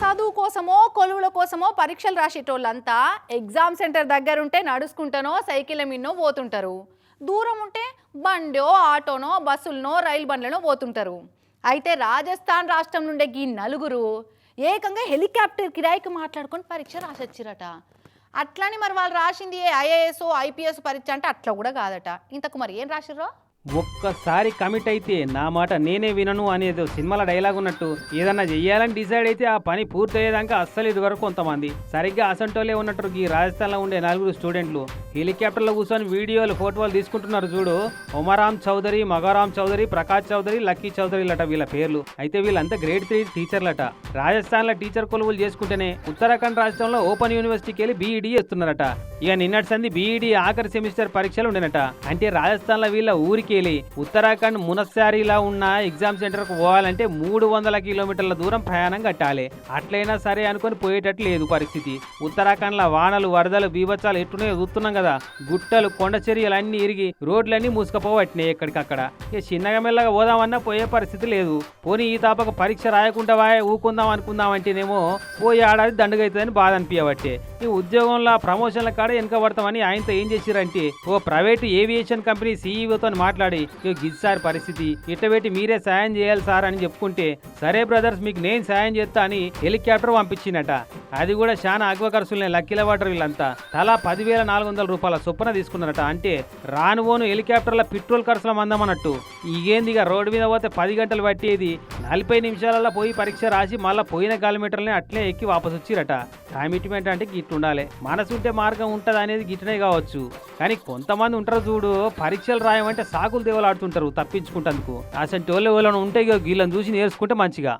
చదువు కోసమో కొలువుల కోసమో పరీక్షలు రాసేటోళ్ళంతా ఎగ్జామ్ సెంటర్ దగ్గరుంటే నడుచుకుంటానో సైకిల్ మిన్నో పోతుంటారు. దూరం ఉంటే బండో ఆటోనో బస్సులనో రైలు బండ్లనో పోతుంటారు. అయితే రాజస్థాన్ రాష్ట్రం నుండే ఈ నలుగురు ఏకంగా హెలికాప్టర్ కిరాయికి మాట్లాడుకొని పరీక్ష రాసొచ్చిరట. అట్లని మరి వాళ్ళు రాసింది ఐఏఎస్ ఐపీఎస్ పరీక్ష అంటే అట్లా కూడా కాదట. ఇంతకు మరి ఏం రాసిర్రో? ఒక్కసారి కమిట్ అయితే నా మాట నేనే వినను అనేది సినిమాల డైలాగ్ ఉన్నట్టు ఏదన్నా చెయ్యాలని డిసైడ్ అయితే ఆ పని పూర్తయ్యేదాకా అస్సలు ఇదివరకు కొంతమంది సరిగ్గా అసంటోలే ఉన్నట్టు ఈ రాజస్థాన్లో ఉండే నలుగురు స్టూడెంట్లు హెలికాప్టర్లో కూర్చొని వీడియోలు ఫోటోలు తీసుకుంటున్నారు చూడు. ఉమారాం చౌదరి, మగారాం చౌదరి, ప్రకాష్ చౌదరి, లక్కీ చౌదరిలట వీళ్ళ పేర్లు. అయితే వీళ్ళంతా గ్రేడ్ 3 టీచర్లట. రాజస్థాన్లో టీచర్ కొలువులు చేసుకుంటేనే ఉత్తరాఖండ్ రాష్ట్రంలో ఓపెన్ యూనివర్సిటీకి వెళ్ళి బీఈడీ చేస్తున్నారట. ఇక నిన్నటి సంది బీఈడీ ఆఖరి సెమిస్టర్ పరీక్షలు ఉండేనట. అంటే రాజస్థాన్లో వీళ్ళ ఊరికి ఉత్తరాఖండ్ మునస్సారిలా ఉన్న ఎగ్జామ్ సెంటర్ కు పోవాలంటే 300 కిలోమీటర్ల దూరం ప్రయాణం కట్టాలి. అట్లయినా సరే అనుకొని పోయేటట్లు లేదు పరిస్థితి. ఉత్తరాఖండ్ లో వానలు వరదలు బీభత్సాలు ఎట్టునే చూస్తున్నాం కదా. గుట్టలు కొండ చర్యలు అన్ని ఇరిగి రోడ్లన్నీ మూసుకపోవట్టినాయి ఎక్కడికక్కడ. ఇక చిన్నగా మెల్లగా పోదామన్నా పోయే పరిస్థితి లేదు. పోనీ ఈ తాపక పరీక్ష రాయకుండా ఊకుందాం అనుకుందాం అంటేనేమో పోయి ఏడాది దండుగైతుందని బాధ అనిపించబట్టే. ఈ ఉద్యోగంలో ప్రమోషన్ల కాడ వెనక పడతామని ఆయనతో ఏం చేసిరంటే ఓ ప్రైవేటు ఏవియేషన్ కంపెనీ సీఈఓతో మాట్లాడి గిసారి పరిస్థితి ఇట్టబెట్టి మీరే సాయం చేయాలి సార్ అని చెప్పుకుంటే సరే బ్రదర్స్ మీకు నేను సాయం చేస్తా అని హెలికాప్టర్ పంపించినట. అది కూడా చాలా అగ్వ ఖర్చులనే లక్కీల వాటర్ వీళ్ళంతా తలా 10,400 రూపాయల చొప్పున తీసుకున్నారట. అంటే రానువోను హెలికాప్టర్ల పెట్రోల్ ఖర్చుల మందమన్నట్టు. ఈగేందిగా రోడ్డు మీద పోతే 10 గంటలు పట్టేది 40 నిమిషాలలో పోయి పరీక్ష రాసి మళ్ళీ పోయిన కిలోమీటర్లని అట్లే ఎక్కి వాపసు వచ్చిరట. కమిట్మెంట్ అంటే గిట్టు ఉండాలి. మనసుంటే మార్గం ఉంటుంది అనేది గిట్టనే కావచ్చు. కానీ కొంతమంది ఉంటారు చూడు పరీక్షలు రాయమంటే సాకులు దేవులాడుతుంటారు తప్పించుకుంటందుకు. అసలు వాళ్ళను ఉంటే వీళ్ళని చూసి నేర్చుకుంటే మంచిగా.